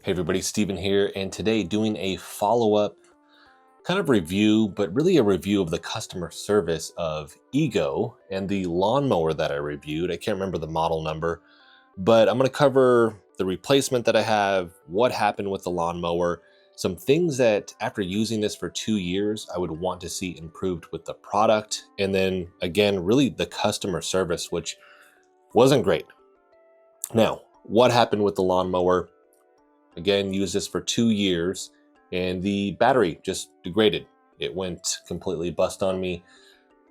Hey everybody, Steven here, and today doing a follow-up kind of review, but really a review of the customer service of Ego and the lawnmower that I reviewed. I can't remember the model number, but I'm going to cover the replacement that I have, what happened with the lawnmower, some things that after using this for 2 years, I would want to see improved with the product, and then again, really the customer service, which wasn't great. Now, what happened with the lawnmower? Again, used this for 2 years and the battery just degraded. It went completely bust on me.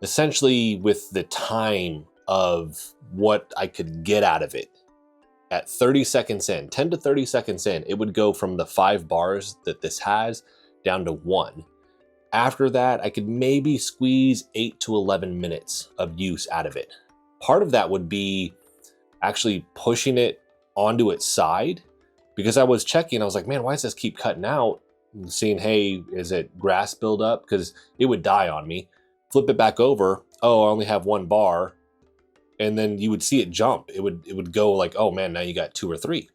Essentially, with the time of what I could get out of it, at 30 seconds in, 10 to 30 seconds in, it would go from the 5 bars that this has down to 1. After that, I could maybe squeeze 8 to 11 minutes of use out of it. Part of that would be actually pushing it onto its side, because I was checking, I was like, man, why does this keep cutting out? And seeing, hey, is it grass buildup? Because it would die on me. Flip it back over. Oh, I only have 1 bar. And then you would see it jump. It would go like, oh man, now you got 2 or 3.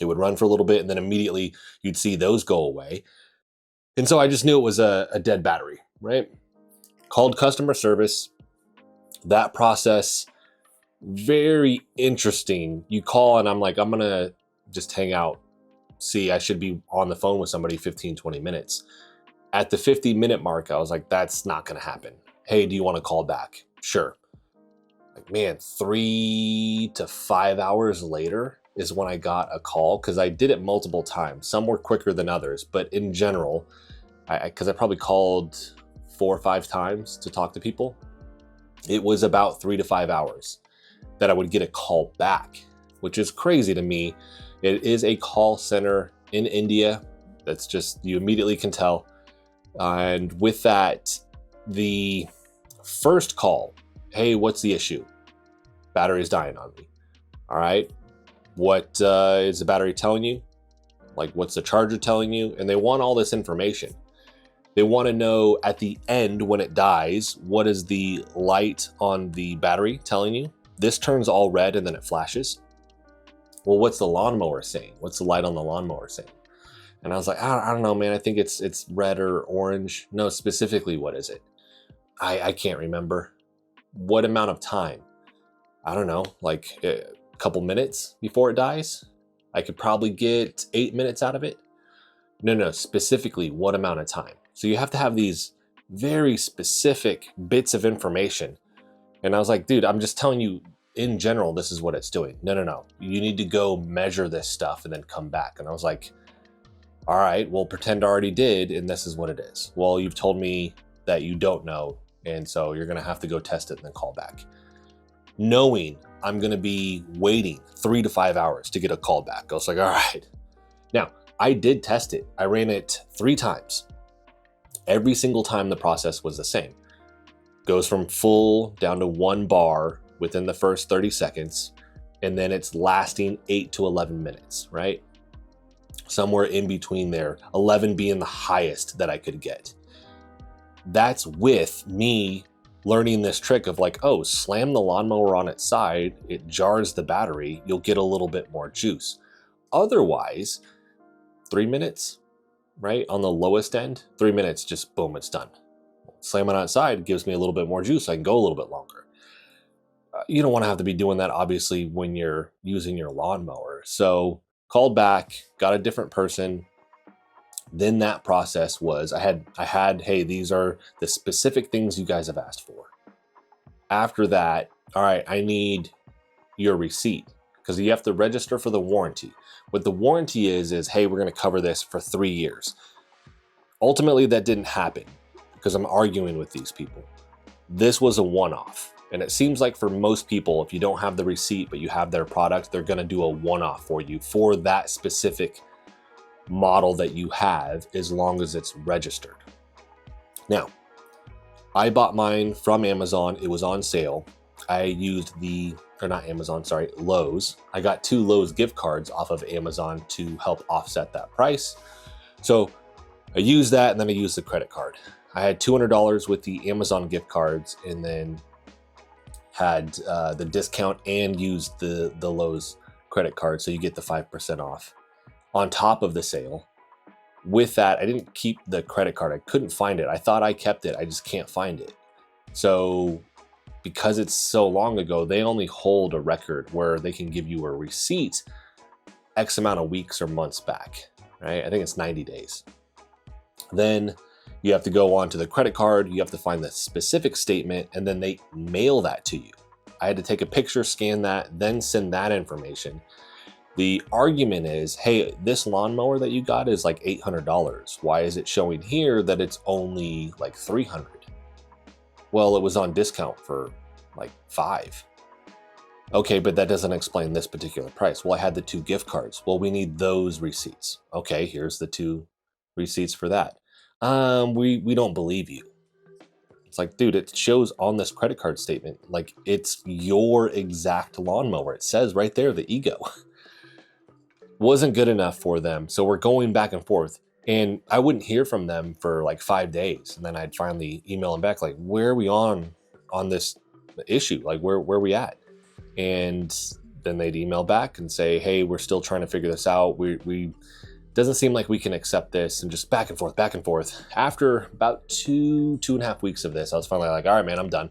It would run for a little bit and then immediately you'd see those go away. And so I just knew it was a dead battery, right? Called customer service. That process, very interesting. You call and I'm like, I'm gonna just hang out. See, I should be on the phone with somebody 15, 20 minutes. At the 50-minute mark, I was like, that's not gonna happen. Hey, do you wanna call back? Sure. Like, man, 3 to 5 hours later is when I got a call, because I did it multiple times. Some were quicker than others, but in general, because I probably called 4 or 5 times to talk to people, it was about 3 to 5 hours that I would get a call back, which is crazy to me. It is a call center in India. That's just, you immediately can tell. And with that, the first call, hey, what's the issue? Battery's dying on me. All right. What is the battery telling you? Like, what's the charger telling you? And they want all this information. They want to know at the end when it dies, what is the light on the battery telling you? This turns all red and then it flashes. Well, what's the lawnmower saying? What's the light on the lawnmower saying? And I was like, I don't know, man. I think it's red or orange. No, specifically, what is it? I can't remember. What amount of time? I don't know, like a couple minutes before it dies? I could probably get 8 minutes out of it. No, specifically, what amount of time? So you have to have these very specific bits of information. And I was like, dude, I'm just telling you, in general, this is what it's doing. No. You need to go measure this stuff and then come back. And I was like, all right, well, pretend I already did, and this is what it is. Well, you've told me that you don't know, and so you're gonna have to go test it and then call back. Knowing I'm gonna be waiting 3 to 5 hours to get a call back. I was like, all right. Now, I did test it. I ran it 3 times. Every single time the process was the same. Goes from full down to 1 bar within the first 30 seconds, and then it's lasting 8 to 11 minutes, right? Somewhere in between there, 11 being the highest that I could get. That's with me learning this trick of like, oh, slam the lawnmower on its side, it jars the battery, you'll get a little bit more juice. Otherwise, 3 minutes, right? On the lowest end, 3 minutes, just boom, it's done. Slam it on its side gives me a little bit more juice, I can go a little bit longer. You don't want to have to be doing that, obviously, when you're using your lawnmower. So called back, got a different person. Then that process was, I had, hey, these are the specific things you guys have asked for. After that, all right, I need your receipt, because you have to register for the warranty. What the warranty is, hey, we're going to cover this for 3 years. Ultimately, that didn't happen because I'm arguing with these people. This was a one-off. And it seems like for most people, if you don't have the receipt, but you have their product, they're gonna do a one-off for you for that specific model that you have, as long as it's registered. Now, I bought mine from Amazon. It was on sale. I used Lowe's. I got 2 Lowe's gift cards off of Amazon to help offset that price. So I used that, and then I used the credit card. I had $200 with the Amazon gift cards, and then had the discount and used the Lowe's credit card, so you get the 5% off on top of the sale. With that, I didn't keep the credit card. I couldn't find it. I thought I kept it. I just can't find it. So because it's so long ago, they only hold a record where they can give you a receipt X amount of weeks or months back, right? I think it's 90 days. Then you have to go on to the credit card, you have to find the specific statement, and then they mail that to you. I had to take a picture, scan that, then send that information. The argument is, hey, this lawnmower that you got is like $800. Why is it showing here that it's only like $300? Well, it was on discount for like $5. Okay, but that doesn't explain this particular price. Well, I had the 2 gift cards. Well, we need those receipts. Okay, here's the 2 receipts for that. We don't believe you. It's like, dude, it shows on this credit card statement, like it's your exact lawnmower. It says right there, the Ego. Wasn't good enough for them. So we're going back and forth, and I wouldn't hear from them for like 5 days. And then I'd finally email them back, like, where are we on this issue? Like, where are we at? And then they'd email back and say, hey, we're still trying to figure this out. We doesn't seem like we can accept this, and just back and forth, back and forth. After about 2.5 weeks of this, I was finally like, all right, man, I'm done.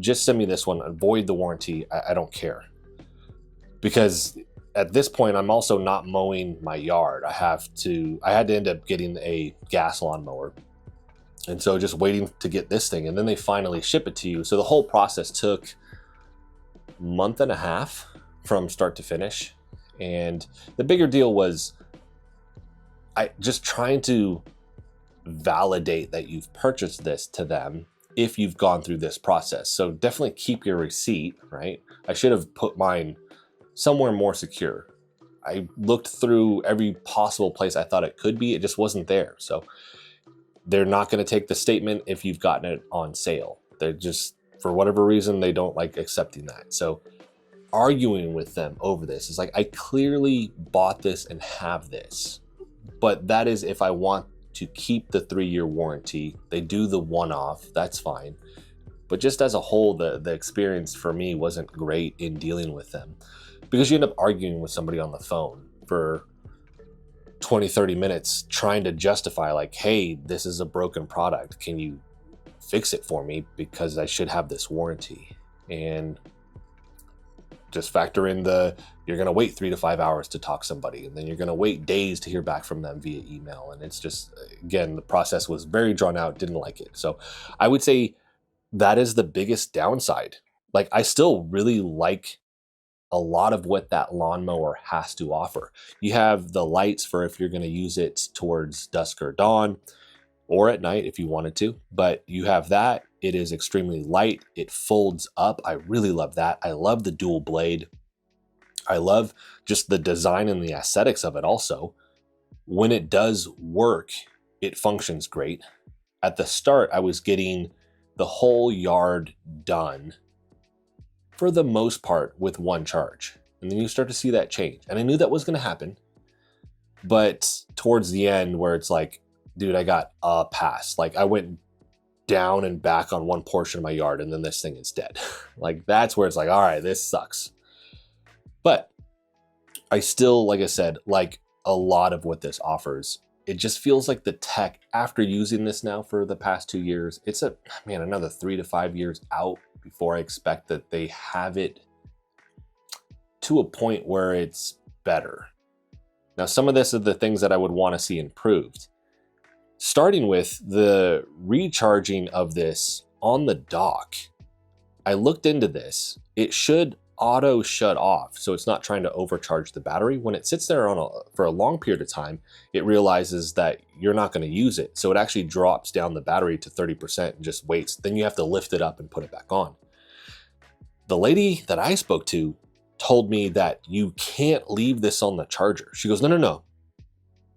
Just send me this one, avoid the warranty. I don't care. Because at this point, I'm also not mowing my yard. I had to end up getting a gas lawnmower. And so just waiting to get this thing, and then they finally ship it to you. So the whole process took a month and a half from start to finish. And the bigger deal was I just trying to validate that you've purchased this to them if you've gone through this process. So definitely keep your receipt, right? I should have put mine somewhere more secure. I looked through every possible place I thought it could be. It just wasn't there. So they're not going to take the statement if you've gotten it on sale. They're just, for whatever reason, they don't like accepting that. So arguing with them over this is like, I clearly bought this and have this. But that is if I want to keep the 3-year warranty. They do the one-off, that's fine. But just as a whole, the experience for me wasn't great in dealing with them, because you end up arguing with somebody on the phone for 20-30 minutes trying to justify, like, hey, this is a broken product. Can you fix it for me, because I should have this warranty? And just factor in you're going to wait 3 to 5 hours to talk to somebody, and then you're going to wait days to hear back from them via email. And it's just, again, the process was very drawn out, didn't like it. So I would say that is the biggest downside. Like, I still really like a lot of what that lawnmower has to offer. You have the lights for if you're going to use it towards dusk or dawn, or at night if you wanted to, but you have that. It is extremely light. It folds up. I really love that. I love the dual blade. I love just the design and the aesthetics of it also. When it does work, it functions great. At the start, I was getting the whole yard done for the most part with one charge. And then you start to see that change. And I knew that was going to happen. But towards the end, where it's like, dude, I got a pass. Like, I went down and back on one portion of my yard, and then this thing is dead. Like, that's where it's like, all right, this sucks. But I still, like I said, like a lot of what this offers. It just feels like the tech, after using this now for the past 2 years, it's another 3 to 5 years out before I expect that they have it to a point where it's better. Now, some of this are the things that I would want to see improved. Starting with the recharging of this on the dock. I looked into this. It should auto shut off, so it's not trying to overcharge the battery. When it sits there for a long period of time, it realizes that you're not going to use it. So it actually drops down the battery to 30% and just waits. Then you have to lift it up and put it back on. The lady that I spoke to told me that you can't leave this on the charger. She goes, no.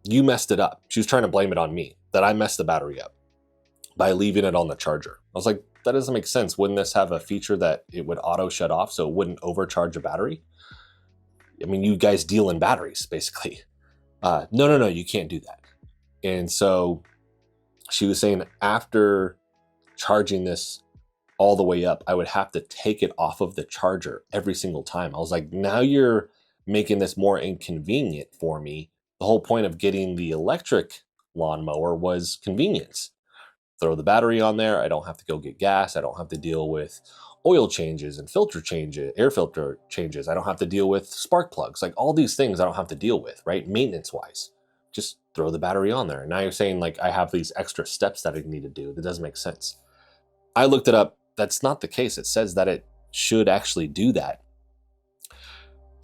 You messed it up. She was trying to blame it on me, that I messed the battery up by leaving it on the charger. I was like, that doesn't make sense. Wouldn't this have a feature that it would auto shut off so it wouldn't overcharge a battery? I mean, you guys deal in batteries, basically. No, you can't do that. And so she was saying after charging this all the way up, I would have to take it off of the charger every single time. I was like, now you're making this more inconvenient for me The whole point of getting the electric lawnmower was convenience. Throw the battery on there. I don't have to go get gas. I don't have to deal with oil changes and filter changes, air filter changes. I don't have to deal with spark plugs. Like all these things I don't have to deal with, right? Maintenance wise, just throw the battery on there. And now you're saying like I have these extra steps that I need to do. That doesn't make sense. I looked it up. That's not the case. It says that it should actually do that.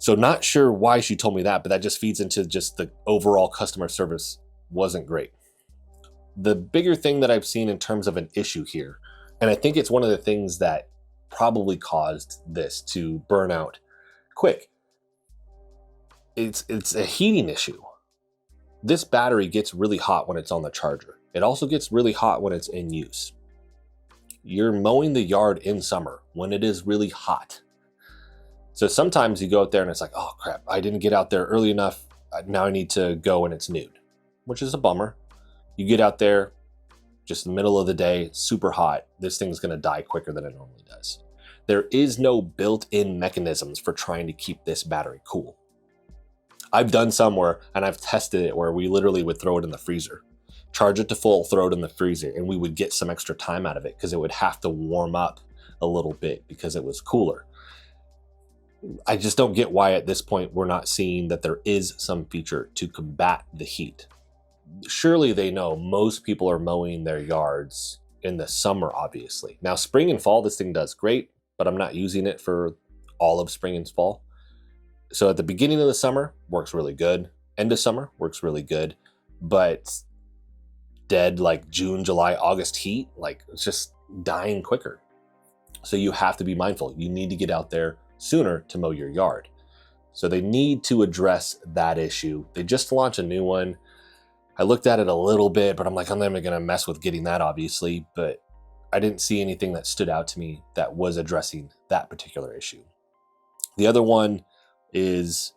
So not sure why she told me that, but that just feeds into just the overall customer service wasn't great. The bigger thing that I've seen in terms of an issue here, and I think it's one of the things that probably caused this to burn out quick, it's a heating issue. This battery gets really hot when it's on the charger. It also gets really hot when it's in use. You're mowing the yard in summer when it is really hot. So sometimes you go out there and it's like, oh crap, I didn't get out there early enough. Now I need to go and it's nude, which is a bummer. You get out there just in the middle of the day, super hot. This thing's gonna die quicker than it normally does. There is no built-in mechanisms for trying to keep this battery cool. I've done some where, and I've tested it where we literally would throw it in the freezer, charge it to full, throw it in the freezer, and we would get some extra time out of it because it would have to warm up a little bit because it was cooler. I just don't get why at this point we're not seeing that there is some feature to combat the heat. Surely they know most people are mowing their yards in the summer, obviously. Now, spring and fall, this thing does great, but I'm not using it for all of spring and fall. So at the beginning of the summer, works really good. End of summer, works really good. But dead like June, July, August heat, like it's just dying quicker. So you have to be mindful. You need to get out there sooner to mow your yard. So they need to address that issue. They just launched a new one. I looked at it a little bit, but I'm like, I'm never gonna mess with getting that, obviously, but I didn't see anything that stood out to me that was addressing that particular issue. The other one is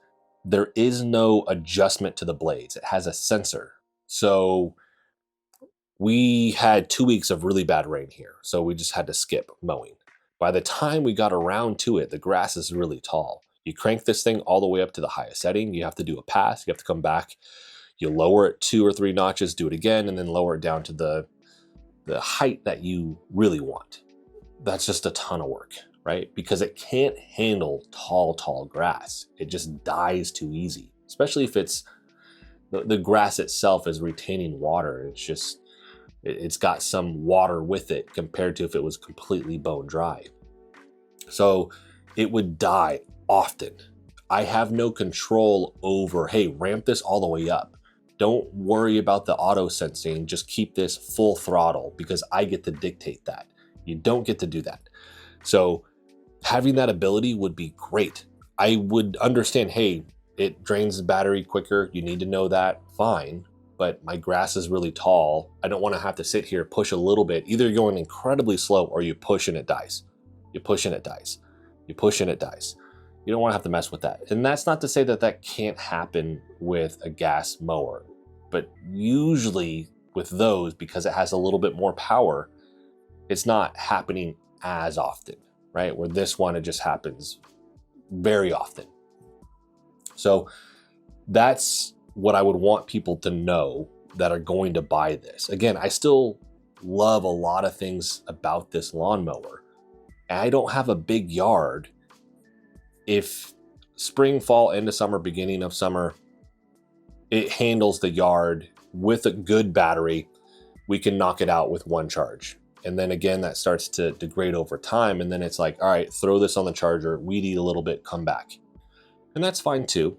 there is no adjustment to the blades. It has a sensor. So we had 2 weeks of really bad rain here, so we just had to skip mowing. By the time we got around to it, the grass is really tall. You crank this thing all the way up to the highest setting. You have to do a pass. You have to come back. You lower it 2 or 3 notches, do it again, and then lower it down to the height that you really want. That's just a ton of work, right? Because it can't handle tall grass. It just dies too easy, especially if it's the grass itself is retaining water. It's got some water with it compared to if it was completely bone dry. So it would die often. I have no control over, hey, ramp this all the way up. Don't worry about the auto sensing, just keep this full throttle because I get to dictate that. You don't get to do that. So having that ability would be great. I would understand, hey, it drains the battery quicker. You need to know that, fine. But my grass is really tall. I don't want to have to sit here, push a little bit. Either you're going incredibly slow or you push and it dies. You push and it dies. You push and it dies. You don't want to have to mess with that. And that's not to say that that can't happen with a gas mower. But usually with those, because it has a little bit more power, it's not happening as often, right? Where this one, it just happens very often. So that's what I would want people to know that are going to buy this. Again, I still love a lot of things about this lawnmower. I don't have a big yard. If spring, fall, end of summer, beginning of summer, it handles the yard with a good battery, we can knock it out with one charge. And then again, that starts to degrade over time. And then it's like, all right, throw this on the charger, weed eat a little bit, come back. And that's fine too.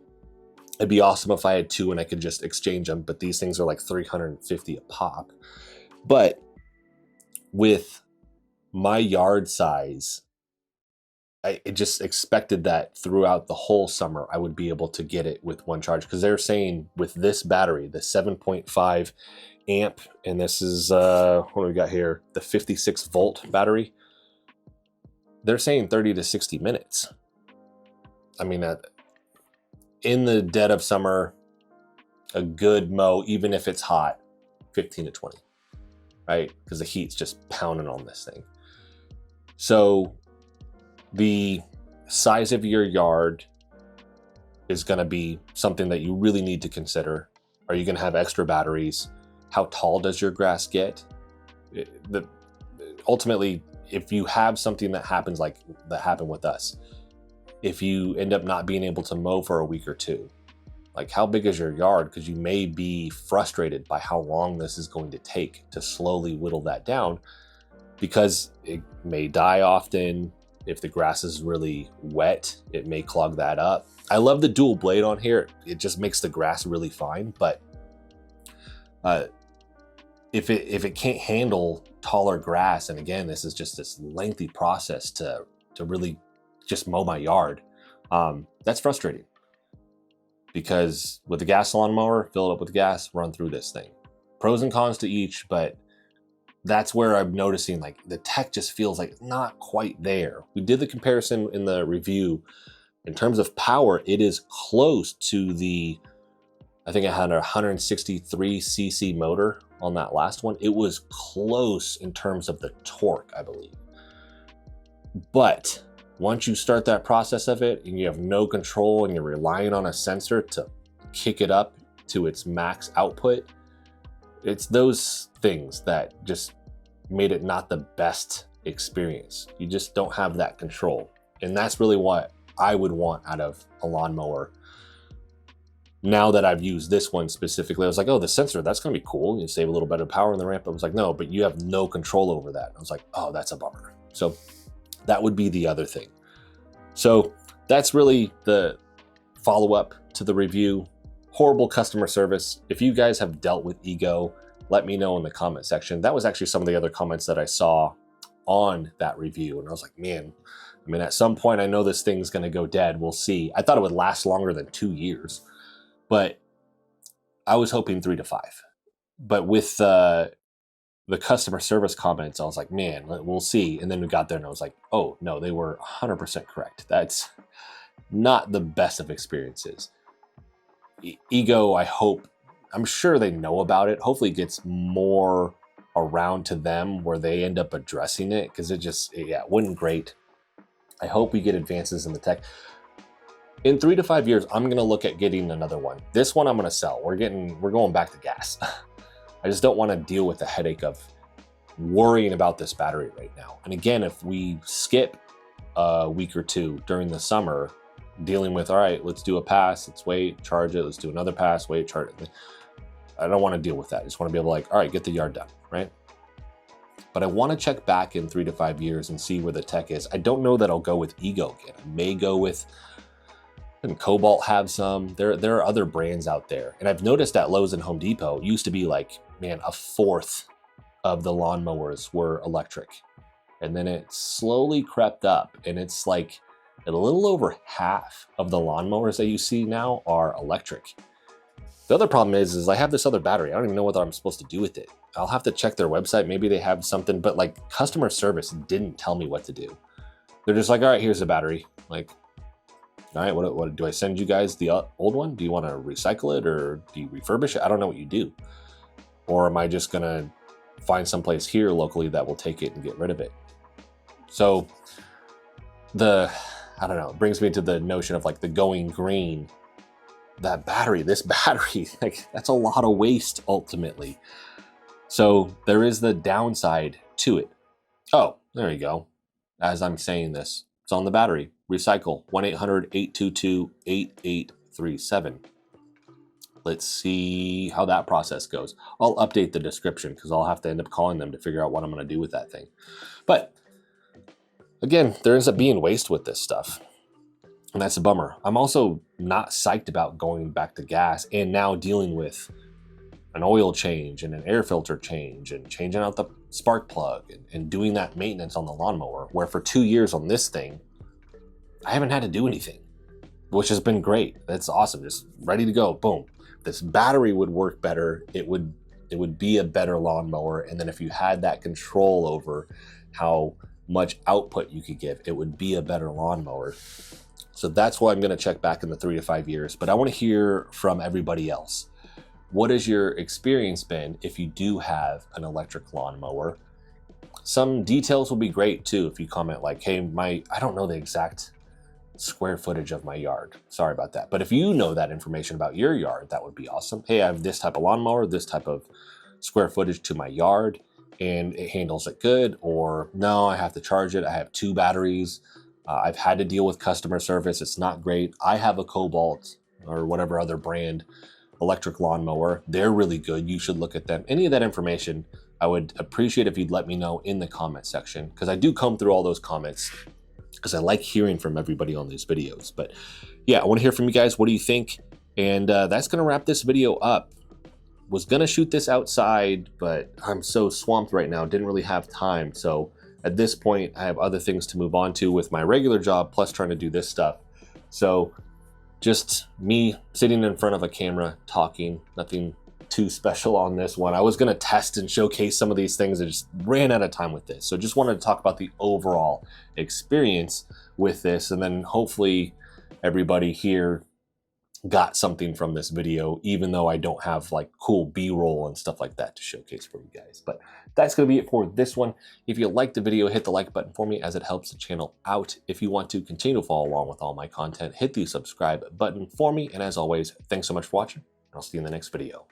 It'd be awesome if I had 2 and I could just exchange them, but these things are like $350 a pop. But with my yard size, I just expected that throughout the whole summer, I would be able to get it with one charge. Because they're saying with this battery, the 7.5 amp, and this is, what do we got here? The 56 volt battery. They're saying 30 to 60 minutes. I mean, in the dead of summer, a good mow, even if it's hot, 15 to 20, right? Because the heat's just pounding on this thing. So the size of your yard is going to be something that you really need to consider. Are you gonna have extra batteries? How tall does your grass get? Ultimately, if you have something that happens like that happened with us, if you end up not being able to mow for a week or two, like how big is your yard? Because you may be frustrated by how long this is going to take to slowly whittle that down, because it may die often. If the grass is really wet, it may clog that up. I love the dual blade on here. It just makes the grass really fine, but if it can't handle taller grass, and again, this is just this lengthy process to really just mow my yard, that's frustrating. Because with the gas lawnmower, fill it up with gas, run through this thing. Pros and cons to each, but that's where I'm noticing like the tech just feels like not quite there. We did the comparison in the review. In terms of power, it is close to the, I think I had a 163 cc motor on that last one. It was close in terms of the torque, I believe. But once you start that process of it and you have no control and you're relying on a sensor to kick it up to its max output, it's those things that just made it not the best experience. You just don't have that control. And that's really what I would want out of a lawnmower. Now that I've used this one specifically, I was like, oh, the sensor, that's gonna be cool. You save a little bit of power in the ramp. I was like, no, but you have no control over that. I was like, oh, that's a bummer. So that would be the other thing. So that's really the follow-up to the review. Horrible customer service. If you guys have dealt with Ego, let me know in the comment section. That was actually some of the other comments that I saw on that review. And I was like, man, I mean, at some point I know this thing's gonna go dead. We'll see. I thought it would last longer than 2 years, but I was hoping 3 to 5. But with the customer service comments, I was like, man, we'll see. And then we got there and I was like, oh no, they were 100% correct. That's not the best of experiences. Ego, I'm sure they know about it. Hopefully it gets more around to them where they end up addressing it, because it wasn't great. I hope we get advances in the tech. In 3 to 5 years, I'm gonna look at getting another one. This one I'm gonna sell. We're going back to gas. I just don't want to deal with the headache of worrying about this battery right now. And again, if we skip a week or two during the summer, dealing with, all right, let's do a pass, let's wait, charge it, let's do another pass, wait, charge it. I don't want to deal with that. I just want to be able to like, all right, get the yard done, right? But I want to check back in 3 to 5 years and see where the tech is. I don't know that I'll go with Ego again. I may go with, and Cobalt have some. There are other brands out there. And I've noticed at Lowe's and Home Depot, it used to be like, man, a fourth of the lawnmowers were electric. And then it slowly crept up, and it's like a little over half of the lawnmowers that you see now are electric. The other problem is I have this other battery. I don't even know what I'm supposed to do with it. I'll have to check their website. Maybe they have something, but like customer service didn't tell me what to do. They're just like, all right, here's the battery. Like, all right, what do I send you guys the old one? Do you want to recycle it or do you refurbish it? I don't know what you do. Or am I just gonna find someplace here locally that will take it and get rid of it? So I don't know, it brings me to the notion of like the going green. This battery, like that's a lot of waste ultimately. So there is the downside to it. Oh, there you go. As I'm saying this, it's on the battery. Recycle, 1-800-822-8837. Let's see how that process goes. I'll update the description because I'll have to end up calling them to figure out what I'm going to do with that thing. But again, there ends up being waste with this stuff. And that's a bummer. I'm also not psyched about going back to gas and now dealing with an oil change and an air filter change and changing out the spark plug and doing that maintenance on the lawnmower, where for 2 years on this thing, I haven't had to do anything, which has been great. That's awesome. Just ready to go. Boom. This battery would work better. It would be a better lawnmower. And then if you had that control over how much output you could give, it would be a better lawnmower. So that's why I'm going to check back in the 3 to 5 years. But I want to hear from everybody else. What has your experience been if you do have an electric lawnmower? Some details will be great too if you comment like, hey, I don't know the exact square footage of my yard. Sorry about that. But if you know that information about your yard, that would be awesome. Hey, I have this type of lawnmower, this type of square footage to my yard, and it handles it good. Or no, I have to charge it. I have 2 batteries. I've had to deal with customer service. It's not great. I have a Cobalt or whatever other brand electric lawnmower. They're really good. You should look at them. Any of that information, I would appreciate if you'd let me know in the comment section, because I do comb through all those comments because I like hearing from everybody on these videos. But yeah, I want to hear from you guys. What do you think? And that's going to wrap this video up. Was going to shoot this outside, but I'm so swamped right now. Didn't really have time. So at this point, I have other things to move on to with my regular job, plus trying to do this stuff. So just me sitting in front of a camera talking, nothing too special on this one. I was going to test and showcase some of these things. I just ran out of time with this. So just wanted to talk about the overall experience with this. And then hopefully everybody here got something from this video, even though I don't have like cool B-roll and stuff like that to showcase for you guys. But that's going to be it for this one. If you liked the video, hit the like button for me as it helps the channel out. If you want to continue to follow along with all my content, hit the subscribe button for me. And as always, thanks so much for watching. I'll see you in the next video.